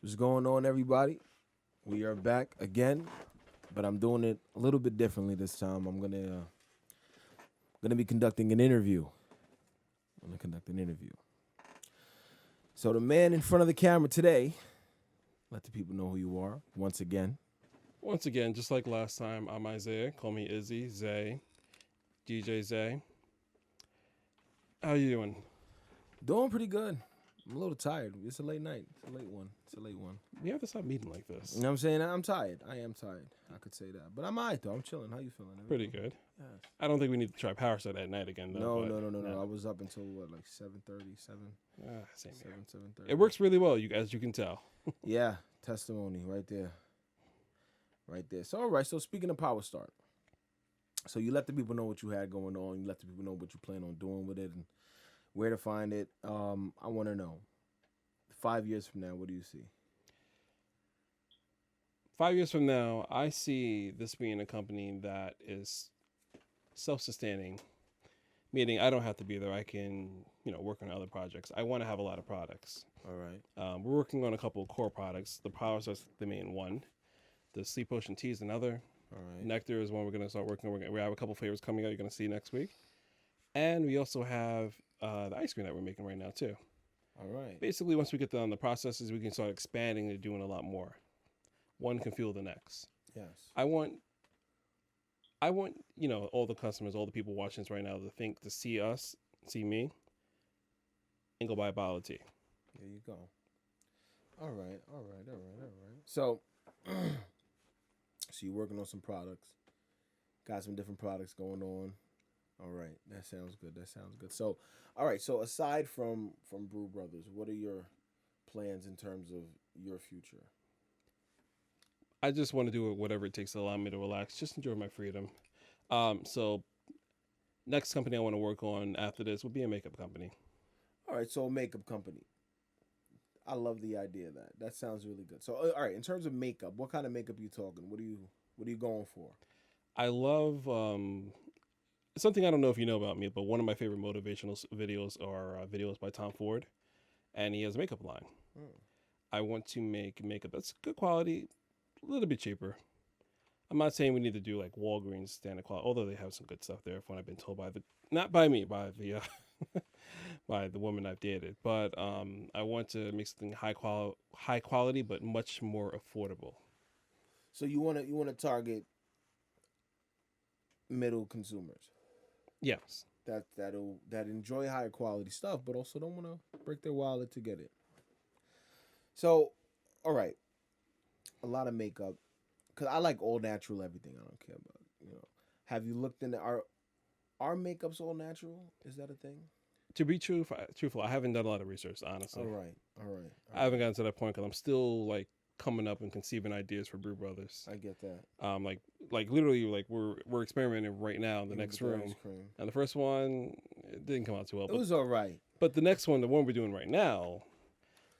What's going on, everybody? We are back again, but I'm doing it a little bit differently this time. I'm gonna be conducting an interview. I'm gonna conduct an interview. So the man in front of the camera today, let the people know who you are once again. Once again, just like last time, I'm Isaiah. Call me Izzy, Zay, DJ Zay. How you doing? Doing pretty good. I'm a little tired. It's a late night. It's a late one. It's a late one. We have to stop meeting like this. You know what I'm saying? I'm tired. I am tired. I could say that. But I'm all right, though. I'm chilling. How you feeling? Pretty good. Yes. I don't think we need to try power set at night again, though. No. I was up until, what, like 7:30, 7? Same here. 7:30. It works really well, as you can tell. Yeah, testimony right there. Right there. So, all right. So, speaking of Power Start, so you let the people know what you had going on. You let the people know what you plan on doing with it and where to find it. I want to know, 5 years from now, what do you see? 5 years from now, I see this being a company that is self-sustaining, meaning I don't have to be there. I can, work on other projects. I want to have a lot of products. All right. We're working on a couple of core products. The Power Star's the main one. The Sleep Potion Tea is another. All right. Nectar is one we're going to start working on. We have a couple flavors coming out you're going to see next week. And we also have the ice cream that we're making right now, too. All right. Basically, once we get done the processes, we can start expanding and doing a lot more. One can fuel the next. Yes. I want, all the customers, all the people watching this right now to see us, see me, and go buy a bottle of tea. There you go. All right. So, so you're working on some products. Got some different products going on. All right. That sounds good. So, all right. So aside from Brew Brothers, what are your plans in terms of your future? I just want to do whatever it takes to allow me to relax, just enjoy my freedom. So next company I want to work on after this will be a makeup company. All right. So a makeup company. I love the idea of that. That sounds really good. So, all right. In terms of makeup, what kind of makeup are you talking? What are you going for? I love something I don't know if you know about me, but one of my favorite motivational videos are videos by Tom Ford, and he has a makeup line. I want to make makeup that's good quality, a little bit cheaper. I'm not saying we need to do like Walgreens standard quality, although they have some good stuff there. From what I've been told not by me, by the by the woman I've dated. But I want to make something high quality, but much more affordable. So you want to target middle consumers. Yes. That enjoy higher quality stuff, but also don't want to break their wallet to get it. So, all right, a lot of makeup, cause I like all natural everything. I don't care about. Have you looked into our makeups all natural? Is that a thing? To be truthful, I haven't done a lot of research, honestly. All right. I haven't gotten to that point because I'm still like coming up and conceiving ideas for Brew Brothers. I get that. Like literally, like we're experimenting right now in the next room. And the first one, it didn't come out too well. It was all right. But the next one, the one we're doing right now,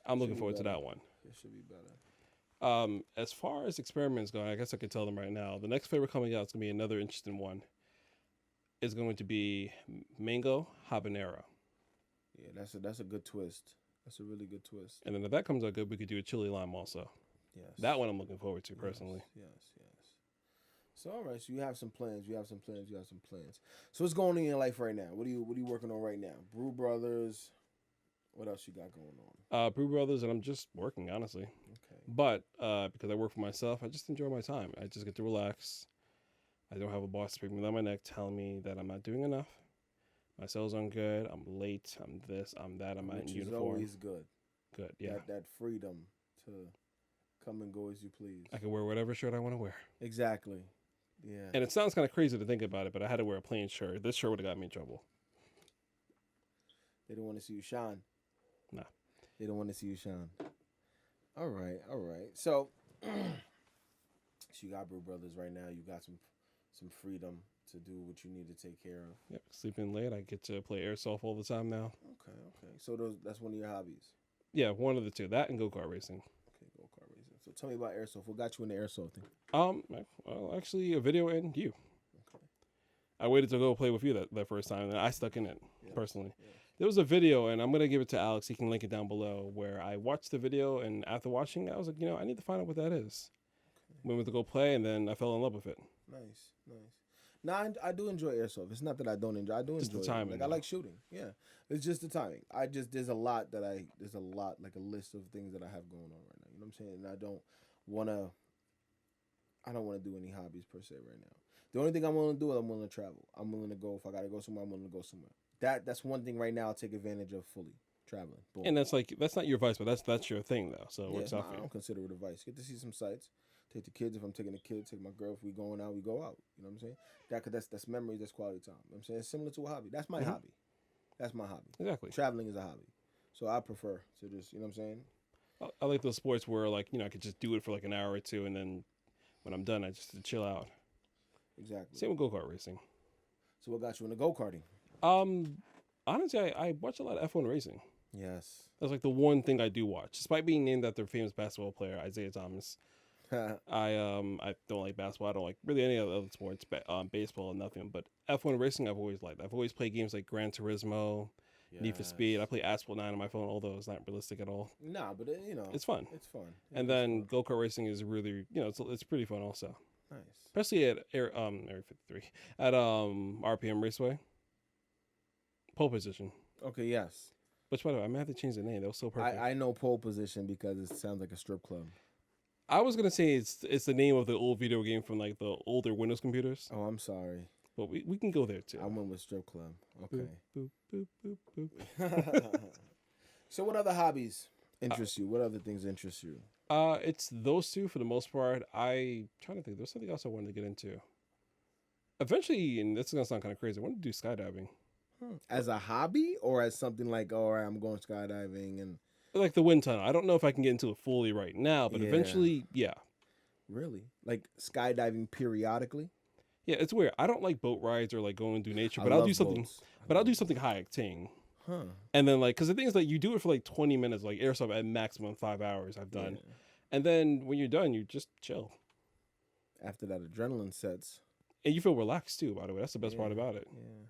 I'm looking forward to that one. It should be better. As far as experiments go, I guess I could tell them right now. The next flavor coming out is going to be another interesting one. It's going to be mango habanero. Yeah, that's a good twist. That's a really good twist. And then if that comes out good, we could do a chili lime also. Yes. That one I'm looking forward to personally. Yes. So all right, so you have some plans. So what's going on in your life right now? What are you working on right now? Brew Brothers. What else you got going on? Brew Brothers, and I'm just working, honestly. Okay. But because I work for myself, I just enjoy my time. I just get to relax. I don't have a boss speaking me down my neck telling me that I'm not doing enough. My sales aren't good. I'm late. I'm this. I'm that. I'm not in uniform. Which is always good. Good, yeah. That freedom to come and go as you please. I can wear whatever shirt I want to wear. Exactly. Yeah. And it sounds kind of crazy to think about it, but I had to wear a plain shirt. This shirt would have got me in trouble. They don't want to see you shine. Nah. They don't want to see you shine. All right. So you got Brew Brothers right now. You got some freedom to do what you need to take care of. Yep. Sleeping late. I get to play airsoft all the time now. Okay. So that's one of your hobbies. Yeah, one of the two. That and go-kart racing. Okay, go-kart racing. So tell me about airsoft. What got you into airsofting? Well, actually, a video and you. Okay. I waited to go play with you that first time, and I stuck in it personally. Yeah. There was a video, and I'm gonna give it to Alex. He can link it down below. Where I watched the video, and after watching it, I was like, I need to find out what that is. We went to go play, and then I fell in love with it. Nice, nice. Now I do enjoy airsoft. It's not that I don't enjoy. I do Just enjoy the timing, it. Like I like shooting. Yeah, it's just the timing. There's a lot like a list of things that I have going on right now. You know what I'm saying? And I don't wanna do any hobbies per se right now. The only thing I'm willing to do is I'm willing to travel. I'm willing to go if I gotta go somewhere. I'm willing to go somewhere. That's one thing right now. I'll take advantage of fully traveling. Boom. And that's not your advice, but that's your thing though. So it works out for I you. don't consider it advice. Get to see some sights. Take the kids if I'm taking the kids. Take my girl if we going out. We go out. You know what I'm saying? That's memories. That's quality time. You know what I'm saying? It's similar to a hobby. That's my hobby. That's my hobby. Exactly. Traveling is a hobby. So I prefer to just, you know what I'm saying? I like those sports where I could just do it for like an hour or two, and then when I'm done, I just chill out. Exactly. Same with go-kart racing. So what got you into go-karting? Honestly, I watch a lot of F1 racing. Yes. That's like the one thing I do watch, despite being named after a famous basketball player, Isaiah Thomas. I don't like basketball. I don't like really any other sports, baseball and nothing. But F1 racing, I've always liked. I've always played games like Gran Turismo, Need for Speed. I play Asphalt 9 on my phone, although it's not realistic at all. Nah, but it's fun. It's fun. And then go-kart racing is really, it's pretty fun also. Nice. Especially at Area 53 at RPM Raceway. Pole position. Okay. Yes. Which, by the way, I might have to change the name. That was so perfect. I know pole position because it sounds like a strip club. I was gonna say it's the name of the old video game from like the older Windows computers. Oh, I'm sorry. But we can go there too. I went with strip club. Okay. Boop, boop, boop, boop, boop. So what other hobbies interest you? What other things interest you? It's those two for the most part. Trying to think. There's something else I wanted to get into. Eventually, and this is gonna sound kind of crazy, I wanted to do skydiving. As a hobby or as something like, all right, I'm going skydiving and like the wind tunnel. I don't know if I can get into it fully right now, but eventually, yeah. Really? Like skydiving periodically? Yeah, it's weird. I don't like boat rides or like going through nature, but I'll do something. But I'll do something high octane. Huh. And then because the thing is that you do it for like 20 minutes, like airsoft at maximum 5 hours. I've done, and then when you're done, you just chill. After that adrenaline sets, and you feel relaxed too. By the way, that's the best part about it. Yeah.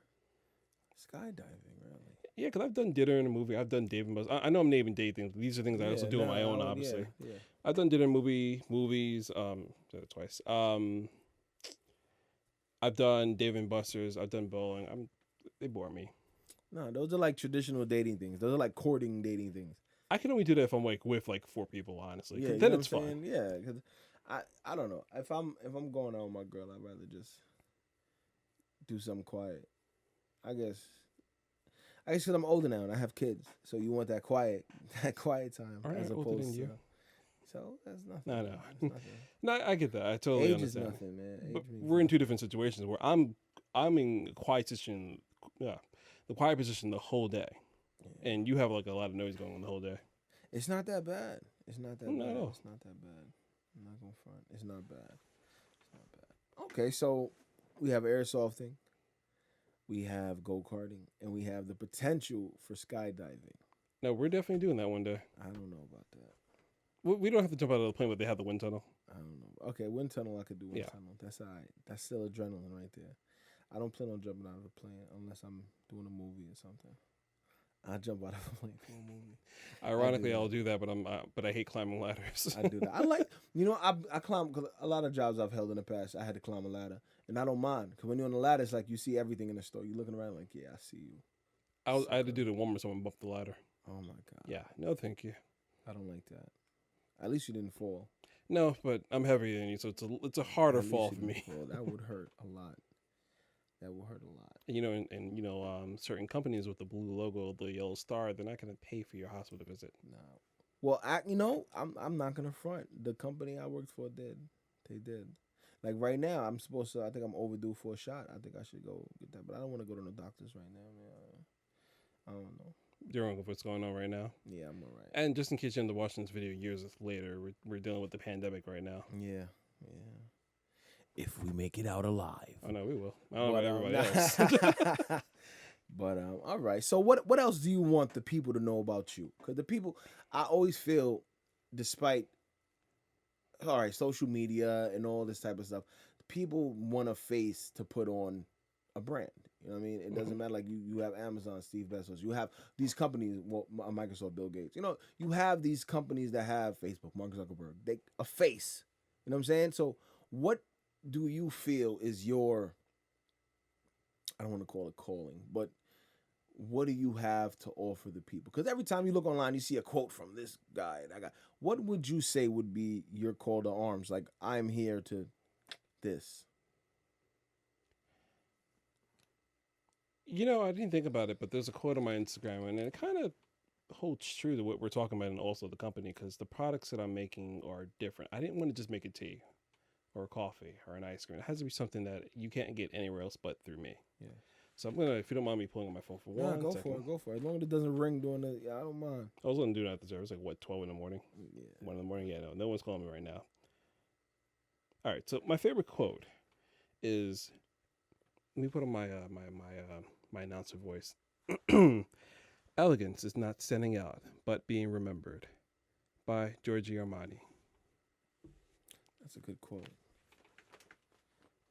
Skydiving, really? Yeah, because I've done dinner in a movie. I've done Dave and Buzz. I know I'm naming Dave things, but these are things I also do on my own, obviously. Yeah. I've done dinner movies. Said it twice. I've done Dave and Buster's. I've done bowling. They bore me. No, those are like traditional dating things. Those are like courting dating things. I can only do that if I'm like with like 4 people, honestly. Yeah, then it's fun. Yeah, because I don't know. If I'm going out with my girl, I'd rather just do something quiet. I guess because I'm older now and I have kids, so you want that quiet time as opposed to. So that's nothing. No. No, I get that. I totally Age understand. Is nothing, man. But we're in 2 different situations where I'm in a quiet position. Yeah, the quiet position the whole day, and you have like a lot of noise going on the whole day. It's not that bad. It's not that bad. No. It's not that bad. I'm not gonna front. It's not bad. It's not bad. Okay, so we have airsofting, we have go-karting, and we have the potential for skydiving. No, we're definitely doing that one day. I don't know about that. We don't have to jump out of the plane, but they have the wind tunnel. I don't know. Okay, wind tunnel, I could do wind tunnel. That's all right. That's still adrenaline right there. I don't plan on jumping out of a plane unless I'm doing a movie or something. I jump out of a plane for a movie. Ironically, I'll do that, but I hate climbing ladders. I do that. I like, I climb, cause a lot of jobs I've held in the past, I had to climb a ladder, and I don't mind, because when you're on the ladder, it's like you see everything in the store. You're looking around like, yeah, I see you. I had to do the one where someone bumped the ladder. Oh my God. Yeah, no thank you. I don't like that. At least you didn't fall. No, but I'm heavier than you, so it's a harder fall for me. That would hurt a lot. That will hurt a lot. And certain companies with the blue logo, the yellow star, they're not going to pay for your hospital visit. No. Well, I'm not gonna front. The company I worked for did. They did. Like right now, I think I'm overdue for a shot. I think I should go get that, but I don't want to go to no doctors right now, man. I don't know. You're wrong with what's going on right now. Yeah, I'm all right. And just in case you end up watching this video years later, we're dealing with the pandemic right now. Yeah. If we make it out alive. Oh no, we will. I don't know about everybody else. But all right. So what else do you want the people to know about you? Because the people, I always feel, despite social media and all this type of stuff, people want a face to put on a brand. You know what I mean? It doesn't matter. Like you have Amazon, Steve Bezos. You have these companies, well, Microsoft, Bill Gates. You know, you have these companies that have Facebook, Mark Zuckerberg. They a face. You know what I'm saying? So what do you feel is your, I don't want to call it calling, but what do you have to offer the people? Because every time you look online, you see a quote from this guy, that guy. What would you say would be your call to arms? Like, I'm here to this. You know, I didn't think about it, but there's a quote on my Instagram, and it kind of holds true to what we're talking about and also the company because the products that I'm making are different. I didn't want to just make a tea or a coffee or an ice cream. It has to be something that you can't get anywhere else but through me. Yeah. So I'm gonna, if you don't mind me pulling on my phone for one Go second. for it. Go for it. As long as it doesn't ring during the, I don't mind. I was gonna do that at the It was like what 12 in the morning. Yeah. 1 in the morning. Yeah, no one's calling me right now. All right. So my favorite quote is, let me put on my announcer voice. Elegance is not standing out, but being remembered, by Giorgio Armani. That's a good quote.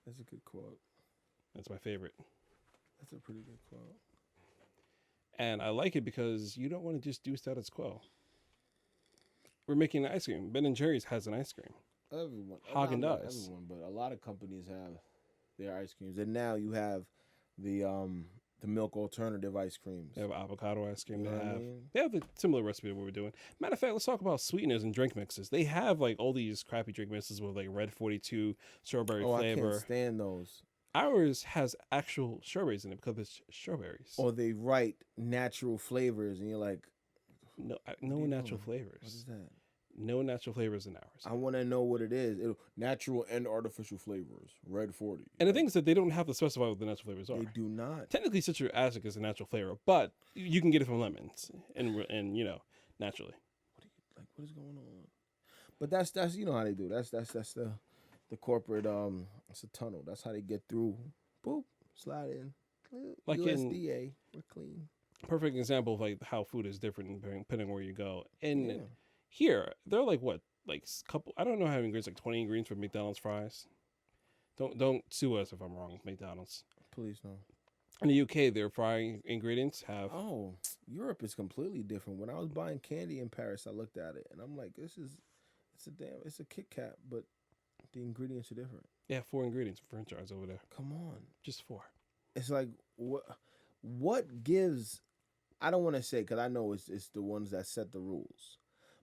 That's a good quote. That's my favorite. That's a pretty good quote. And I like it because you don't want to just do status quo. We're making an ice cream. Ben and Jerry's has an ice cream. Everyone. Haagen Not Dazs. everyone, but a lot of companies have their ice creams. And now you have the milk alternative ice creams. They have avocado ice cream. You know what I mean? They have a similar recipe to what we're doing. Matter of fact, let's talk about sweeteners and drink mixes. They have like all these crappy drink mixes with like Red 42 strawberry flavor. I can't stand those. Ours has actual strawberries in it because it's strawberries. Or they write natural flavors, and you're like, no natural flavors. What is that? No natural flavors in ours. I want to know what it is. Natural and artificial flavors. Red 40. And the thing is that they don't have to specify what the natural flavors are. They do not. Technically, citric acid is a natural flavor, but you can get it from lemons and naturally. What is going on? But that's you know how they do. That's the corporate it's a tunnel. That's how they get through. Boop, slide in. Like USDA, we're clean. Perfect example of like how food is different depending on where you go. And here, they're like what? Like couple, I don't know how many ingredients, like 20 ingredients for McDonald's fries. Don't sue us if I'm wrong, McDonald's. Please no. In the UK, their frying ingredients have. Oh, Europe is completely different. When I was buying candy in Paris, I looked at it and I'm like, it's a Kit Kat, but the ingredients are different. Yeah, 4 ingredients for French fries over there. Come on, just 4. It's like what gives? I don't want to say because I know it's the ones that set the rules,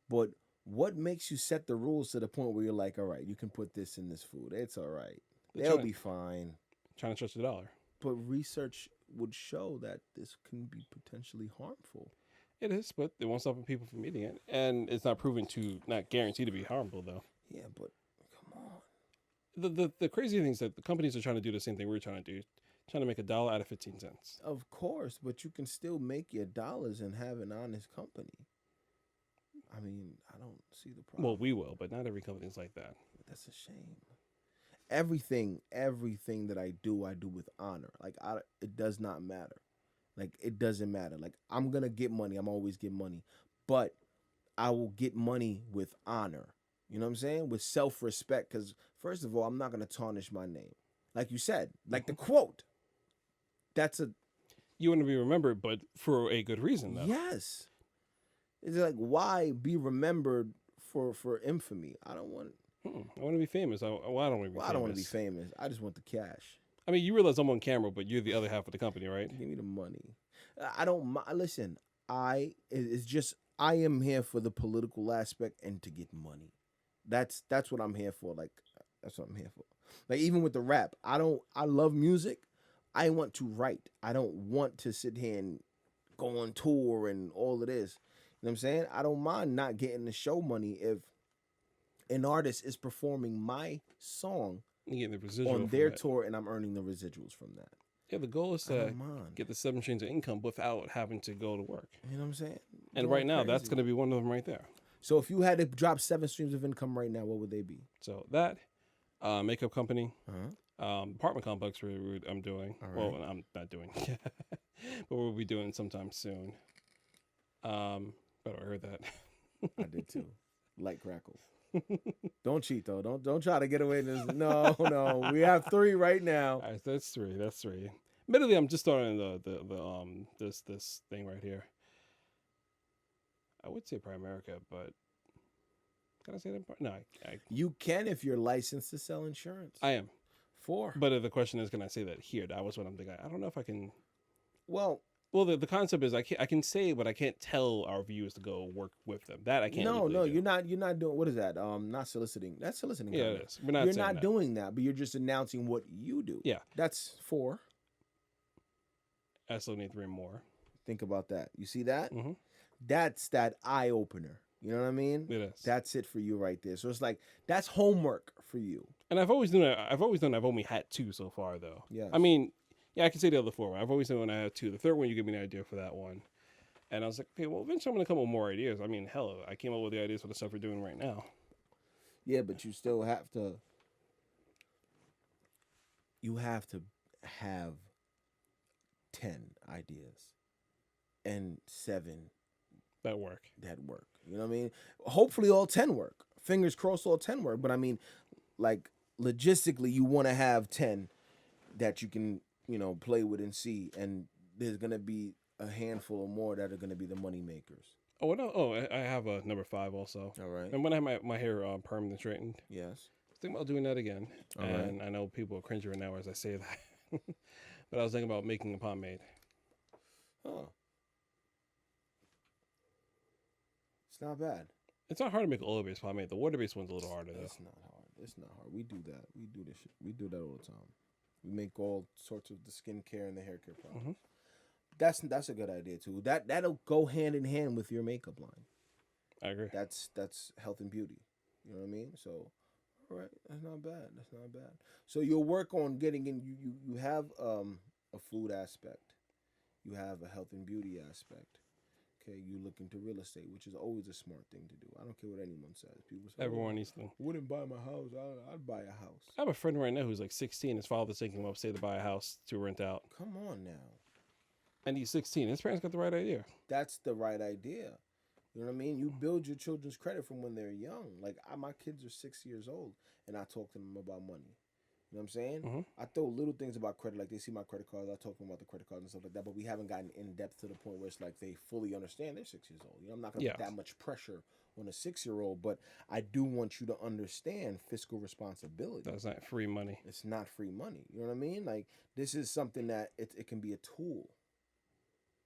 but what makes you set the rules to the point where you're like, all right, you can put this in this food. It's all right. They'll be fine. Trying to stretch the dollar. But research would show that this can be potentially harmful. It is, but it won't stop people from eating it. And it's not not guaranteed to be harmful, though. Yeah, but come on. The crazy thing is that the companies are trying to do the same thing we're trying to do. Trying to make $1 out of 15 cents. Of course, but you can still make your dollars and have an honest company. I mean, I don't see the problem. Well, we will, but not every company is like that. That's a shame. Everything that I do with honor. Like, it does not matter. Like, it doesn't matter. Like, I'm going to get money. I'm always get money. But I will get money with honor. You know what I'm saying? With self-respect. Because, first of all, I'm not going to tarnish my name. Like you said. Like the quote. You want to be remembered, but for a good reason, though. Yes. It's like, why be remembered for infamy? I don't want... I want to be famous. I don't want to be famous. I don't want to be famous. I just want the cash. I mean, you realize I'm on camera, but you're the other half of the company, right? Give me the money. I don't... Listen, it's just... I am here for the political aspect and to get money. That's what I'm here for. Like, that's what I'm here for. Like, even with the rap, I love music. I want to write. I don't want to sit here and go on tour and all of this. You know what I'm saying? I don't mind not getting the show money if an artist is performing my song on their tour and I'm earning the residuals from that. Yeah, the goal is to get the 7 streams of income without having to go to work. You know what I'm saying? And right now, that's going to be one of them right there. So if you had to drop 7 streams of income right now, what would they be? So that, makeup company, apartment complex I'm doing. Right. Well, I'm not doing, but we'll be doing sometime soon. But I heard that. I did too. Light crackle. Don't cheat though. Don't try to get away. No. We have 3 right now. All right, that's 3. Admittedly, I'm just starting this thing right here. I would say Primerica, but can I say that? No, You can if you're licensed to sell insurance. I am. For But the question is, can I say that here? That was what I'm thinking. I don't know if I can. well, Well, the concept is I can say, but I can't tell our viewers to go work with them. That I can't. no, legally do. you're not doing. What is that? Not soliciting. That's soliciting. Yeah, kinda. it is. We're not. You're saying not that. doing that, but you're just announcing what you do. Yeah. That's for. I still need 3 more. Think about that. You see that? Mm-hmm. That's that eye opener. You know what I mean? It is. That's it for you right there. So it's like that's homework for you. And I've always known. I've only had 2 so far, though. Yeah. I mean, yeah, I can say the other 4. I've always known I had 2. The third one, you give me an idea for that one. And I was like, okay, well, eventually I'm gonna come up with more ideas. I mean, hell, I came up with the ideas for the stuff we're doing right now. Yeah, but you still have to. You have to have 10 ideas and 7 That work. that work. You know what I mean? Hopefully all 10 work. Fingers crossed all 10 work. But I mean, like logistically, you want to have 10 that you can, play with and see. And there's going to be a handful or more that are going to be the money makers. Oh no! Oh, I have a number 5 also. All right. And when I have my hair permanently straightened, Yes. I was thinking about doing that again. All and I know people are cringing right now as I say that, but I was thinking about making a pomade. Huh. It's not bad. It's not hard to make an oil-based pomade. The water-based one's a little harder though. It's not hard. It's not hard. We do that. We do this shit. We do that all the time. We make all sorts of the skincare and the hair care products. Mm-hmm. That's a good idea too. That'll go hand in hand with your makeup line. I agree. That's health and beauty. You know what I mean? So, all right, that's not bad. That's not bad. So you'll work on getting in. You have a food aspect. You have a health and beauty aspect. Okay, you look into real estate, which is always a smart thing to do. I don't care what anyone says. People say Everyone needs to. wouldn't buy my house. I'd buy a house. I have a friend right now who's like 16. His father's taking him upstate to buy a house to rent out. Come on now. And he's 16. His parents got the right idea. That's the right idea. You know what I mean? You build your children's credit from when they're young. Like my kids are 6 years old, and I talk to them about money. You know what I'm saying? Mm-hmm. I throw little things about credit, like they see my credit cards. I talk to them about the credit cards and stuff like that. But we haven't gotten in depth to the point where it's like they fully understand they're 6 years old. I'm not gonna put that much pressure on a 6-year-old, but I do want you to understand fiscal responsibility. That's not free money. It's not free money. You know what I mean? Like this is something that it can be a tool.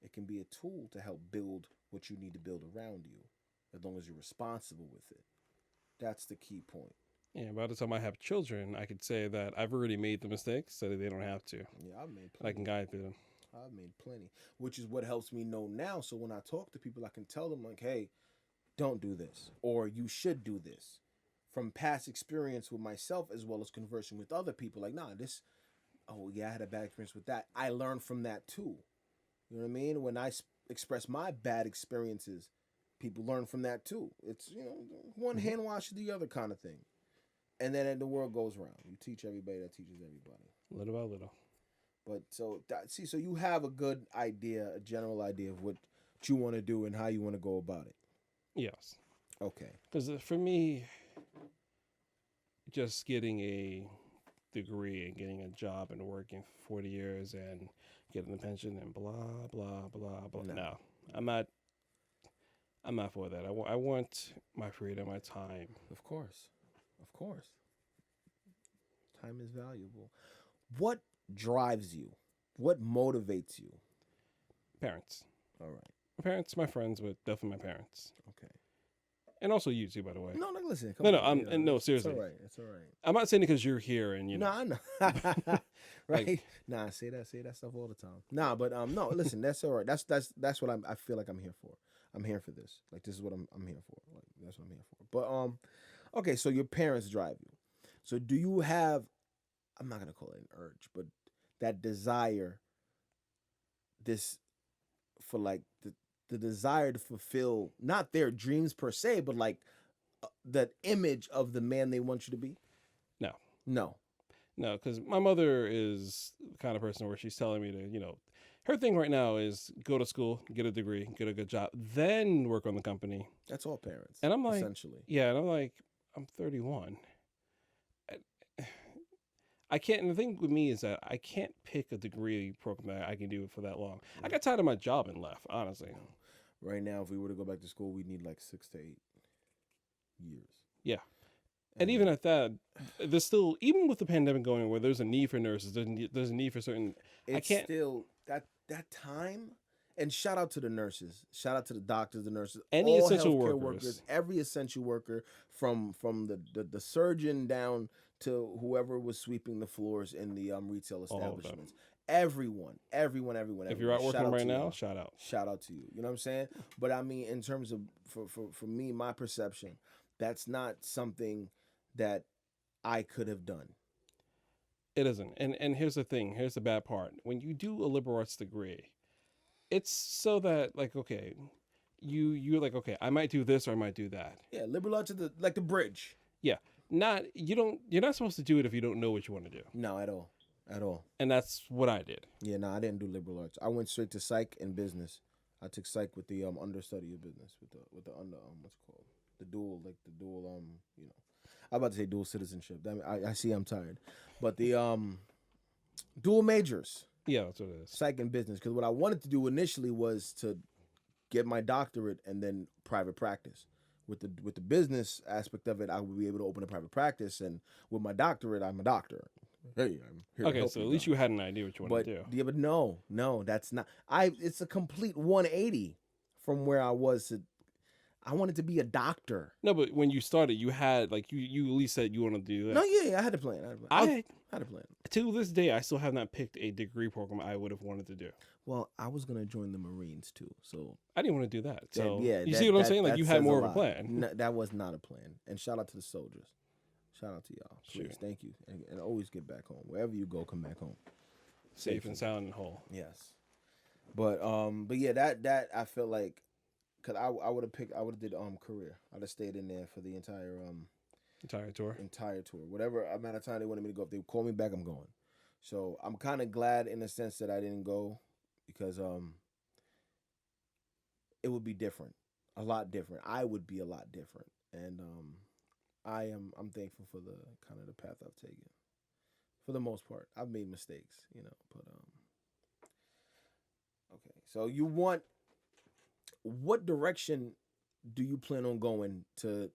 It can be a tool to help build what you need to build around you, as long as you're responsible with it. That's the key point. Yeah, by the time I have children, I could say that I've already made the mistakes so that they don't have to. Yeah, I've made plenty. I can guide through them. I've made plenty, which is what helps me know now. So when I talk to people, I can tell them like, hey, don't do this, or you should do this. From past experience with myself, as well as conversing with other people, like, nah, oh yeah, I had a bad experience with that. I learned from that too. You know what I mean? When I express my bad experiences, people learn from that too. It's, one hand washes the other kind of thing. And then the world goes around. You teach everybody that teaches everybody. Little by little. But so you have a good idea, a general idea of what you want to do and how you want to go about it. Yes. Okay. Because for me, just getting a degree and getting a job and working for 40 years and getting a pension and blah, blah, blah, blah. No, I'm not for that. I want my freedom, my time. Of course. Time is valuable. What drives you? What motivates you? Parents. All right. My parents, my friends, but definitely my parents. Okay. And also you too, by the way. No, listen. No, seriously. It's all right. I'm not saying it because you're here and No, I know. Right? Nah, I say that stuff all the time. Nah, but no, listen, that's all right. That's what I feel like I'm here for. I'm here for this. Like this is what I'm here for. Like that's what I'm here for. But okay, so your parents drive you. So do you have, I'm not gonna call it an urge, but that desire, for like the desire to fulfill not their dreams per se, but like that image of the man they want you to be? No. No, because my mother is the kind of person where she's telling me to, her thing right now is go to school, get a degree, get a good job, then work on the company. That's all parents. And I'm like, essentially. Yeah, and I'm like, I'm 31. I can't. And the thing with me is that I can't pick a degree program that I can do for that long. I got tired of my job and left. Honestly. Right now, if we were to go back to school, we'd need like 6 to 8 years. Yeah. And even at that, there's still, even with the pandemic going, where there's a need for nurses, there's a need for certain. I can't. Still that time. And shout out to the nurses. Shout out to the doctors, the nurses, Any all essential healthcare workers, every essential worker, from the surgeon down to whoever was sweeping the floors in the retail establishments. Everyone. If you're out working right now, shout out. Shout out to you. You know what I'm saying? But I mean, in terms of for me, my perception, that's not something that I could have done. It isn't. And here's the thing. Here's the bad part. When you do a liberal arts degree, it's so that, like, okay, you're like, okay, I might do this or I might do that. Yeah, liberal arts is like the bridge. Yeah. You're not supposed to do it if you don't know what you want to do. No, at all. And that's what I did. Yeah, no, I didn't do liberal arts. I went straight to psych and business. I took psych with the understudy of business with the under what's it called, the dual I'm about to say dual citizenship. I see I'm tired, but the dual majors. Yeah, that's what it is. Psych and business, because what I wanted to do initially was to get my doctorate and then private practice. With the business aspect of it, I would be able to open a private practice, and with my doctorate, I'm a doctor. Hey, I'm here. Okay, so at least you had an idea what you want to do. Yeah, but no, that's not. It's a complete 180 from where I was. I wanted to be a doctor. No, but when you started, you had you at least said you want to do that. No, yeah, I had a plan. I had a plan. To this day, I still have not picked a degree program I would have wanted to do. Well, I was gonna join the Marines too, so I didn't want to do that. So yeah, you see what I'm saying? Like, you had more of a plan. No, that was not a plan. And shout out to the soldiers. Shout out to y'all. Please, sure. Thank you, and always get back home. Wherever you go, come back home, safe and sound and whole. Yes, but yeah, that I felt like. Cause I would have did career. I'd have stayed in there for the entire tour. Whatever amount of time they wanted me to go. If they call me back, I'm going. So I'm kind of glad in the sense that I didn't go, because it would be different, a lot different. I would be a lot different, and I'm thankful for the kind of the path I've taken. For the most part, I've made mistakes, but okay. So what direction do you plan on going to?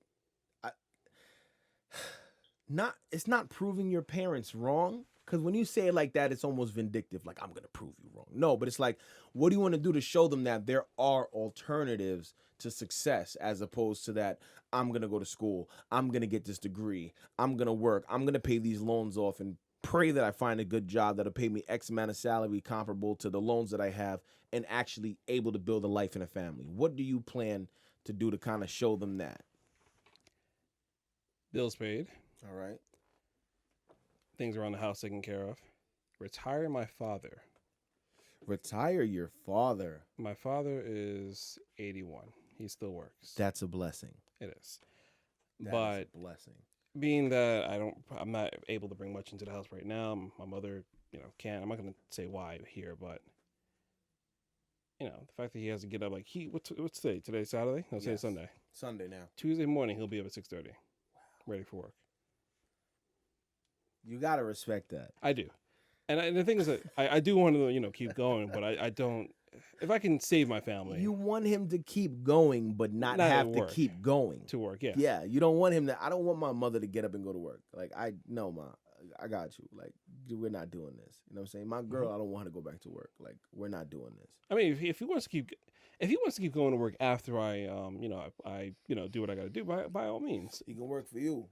It's not proving your parents wrong, because when you say it like that, it's almost vindictive, like I'm gonna prove you wrong. No, but it's like, what do you want to do to show them that there are alternatives to success, as opposed to that I'm gonna go to school, I'm gonna get this degree, I'm gonna work, I'm gonna pay these loans off and pray that I find a good job that'll pay me X amount of salary comparable to the loans that I have, and actually able to build a life and a family. What do you plan to do to kind of show them that? Bills paid. All right. Things around the house taken care of. Retire my father. Retire your father. My father is 81. He still works. That's a blessing. It is. That is a blessing. Being that I'm not able to bring much into the house right now. My mother, can't. I'm not going to say why here, but the fact that he has to get up what's today? Today's Saturday? No, today's Sunday. Sunday now. Tuesday morning he'll be up at 6:30. Wow. Ready for work. You gotta respect that. I do, and the thing is that I do want to keep going, but I don't. If I can save my family, you want him to keep going, but not have to keep going to work. Yeah, yeah. You don't want him to. I don't want my mother to get up and go to work. Like, no, Ma, I got you. Like, we're not doing this. You know what I'm saying? My girl, I don't want her to go back to work. Like, we're not doing this. I mean, if he wants to keep going to work after I do what I got to do, by all means, he can work for you.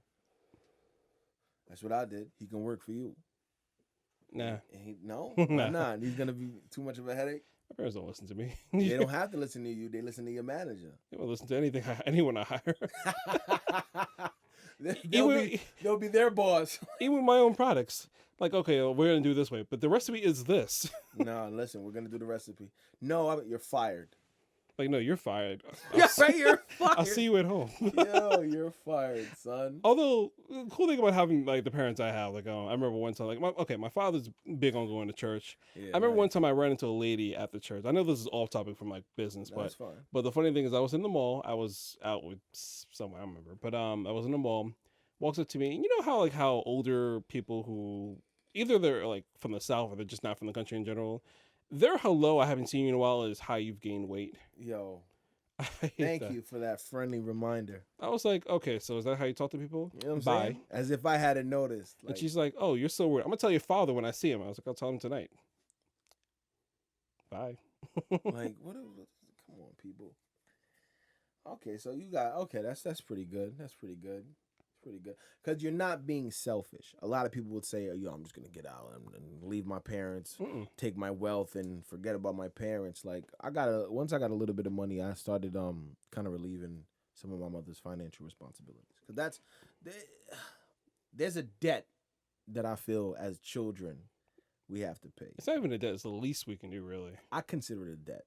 That's what I did. He can work for you. Nah. No? Why not? He's going to be too much of a headache? My parents don't listen to me. They don't have to listen to you. They listen to your manager. They won't listen to anyone I hire. They'll be their boss. Even with my own products. Like, okay, well, we're going to do it this way, but the recipe is this. No, listen, we're going to do the recipe. No, you're fired. Like, no, you're fired. You're fired. I'll see you at home. Yo, you're fired, son. Although, the cool thing about having the parents I have, I remember one time, my father's big on going to church. Yeah, I remember one time I ran into a lady at the church. I know this is off topic from business, That's fine. But the funny thing is, I was in the mall. I was out with someone, I don't remember, but I was in the mall. Walks up to me, and you know how older people who either they're like from the South or they're just not from the country in general. Their hello, I haven't seen you in a while, is how you've gained weight. Yo, I hate thank that. you for that friendly reminder. I was like, okay, so is that how you talk to people? You know what I'm Bye. saying? As if I hadn't noticed. And she's like, oh, you're so weird. I'm gonna tell your father when I see him. I was like, I'll tell him tonight. Bye. like, come on, people. Okay, so you got That's pretty good. That's pretty good. It's pretty good because you're not being selfish. A lot of people would say, "Yo, I'm just gonna get out and leave my parents, take my wealth, and forget about my parents." Like once I got a little bit of money, I started kind of relieving some of my mother's financial responsibilities because there's a debt that I feel as children we have to pay. It's not even a debt. It's the least we can do, really. I consider it a debt.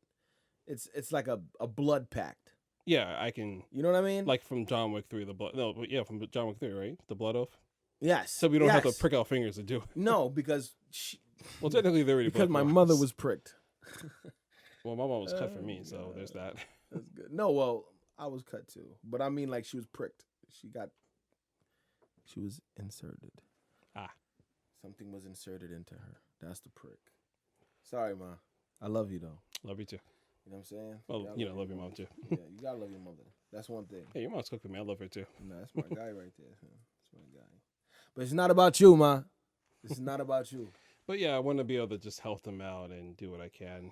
It's like a blood pact. Yeah, I can. You know what I mean? Like from John Wick 3, the blood. No, but yeah, from John Wick 3, right? The blood oath. Yes. So we don't have to prick our fingers to do it. No, because well, technically they already because my mother was pricked. Well, my mom was cut for me, so there's that. That's good. No, well, I was cut too, but I mean, like she was pricked. She was inserted. Something was inserted into her. That's the prick. Sorry, Ma. I love you though. Love you too. You know what I'm saying? Well, love your mom too. Yeah, you gotta love your mother. That's one thing. Hey, your mom's cooking me. I love her too. No, that's my guy right there. That's my guy. But it's not about you, Ma. This is not about you. But yeah, I want to be able to just help them out and do what I can.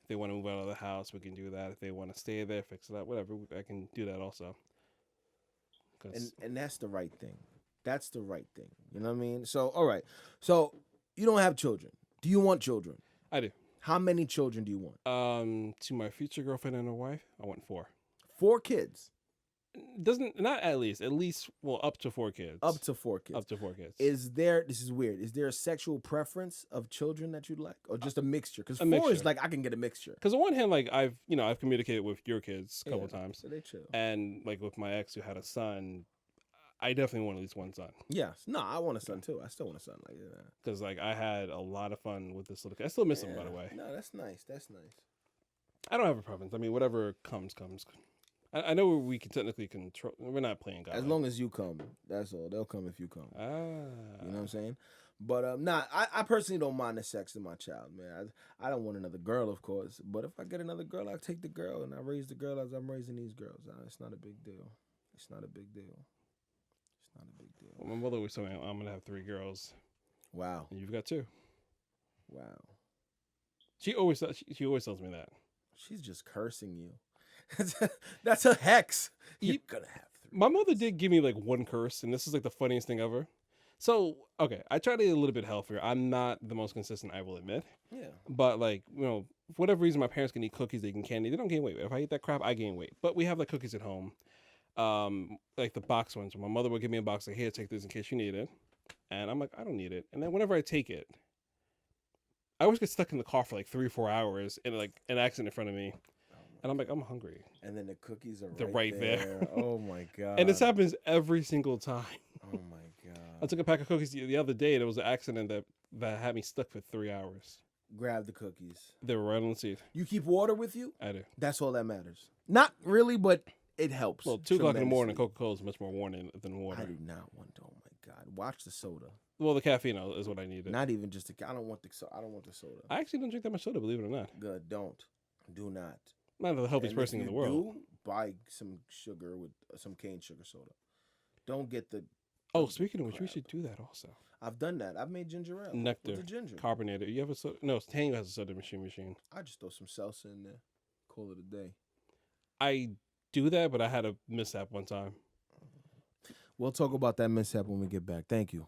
If they want to move out of the house, we can do that. If they want to stay there, fix it up, whatever, I can do that also. And that's the right thing. That's the right thing. You know what I mean? So, all right. So, you don't have children. Do you want children? I do. How many children do you want? To my future girlfriend and her wife, I want 4. 4 kids. Not at least, well, up to 4 kids. Up to 4 kids. Up to 4 kids. This is weird. Is there a sexual preference of children that you'd like? Or just a mixture? Because 4 is like, I can get a mixture. Because on one hand, like, I've communicated with your kids a couple times. So they chill. And like with my ex who had a son, I definitely want at least one son. Yes. No, I want a son too. I still want a son like that. Because like I had a lot of fun with this little kid. I still miss him, by the way. No, that's nice. That's nice. I don't have a preference. I mean, whatever comes. I know we can technically control. We're not playing God. As long as you come, that's all. They'll come if you come. You know what I'm saying? But I personally don't mind the sex of my child, man. I don't want another girl, of course. But if I get another girl, I'll take the girl and I raise the girl as I'm raising these girls. It's not a big deal. It's not a big deal. Not a big deal. Well, my mother was saying I'm gonna have 3 girls. Wow. And you've got 2. Wow. She always tells me that. She's just cursing you. That's a hex. You're gonna have 3. My mother did give me like one curse, and this is like the funniest thing ever. So okay, I try to eat a little bit healthier. I'm not the most consistent, I will admit. Yeah. But like for whatever reason, my parents can eat cookies, they can candy. They don't gain weight. If I eat that crap, I gain weight. But we have like cookies at home. Like the box ones. My mother would give me a box like, here, take this in case you need it. And I'm like, I don't need it. And then whenever I take it, I always get stuck in the car for like 3 or 4 hours and like an accident in front of me. And I'm like, I'm hungry. And then the cookies are right there. Oh my God. And this happens every single time. Oh my God. I took a pack of cookies the other day and it was an accident that had me stuck for 3 hours. Grab the cookies. They were right on the seat. You keep water with you? I do. That's all that matters. Not really, but it helps. Well, 2 o'clock in the morning, Coca-Cola is much more warning than water. I do not want to. Oh my God! Watch the soda. Well, the caffeine is what I needed. Not even just I don't want the soda. I actually don't drink that much soda, believe it or not. Good. Do not. I'm not the healthiest person in the world. Do buy some sugar with some cane sugar soda. Don't get the. Oh, speaking of which, we should do that also. I've done that. I've made ginger ale. Nectar. With the ginger. Carbonated. You have a soda? No, Tango has a soda machine. I just throw some salsa in there. Call it a day. I do that, but I had a mishap one time. We'll talk about that mishap when we get back. Thank you.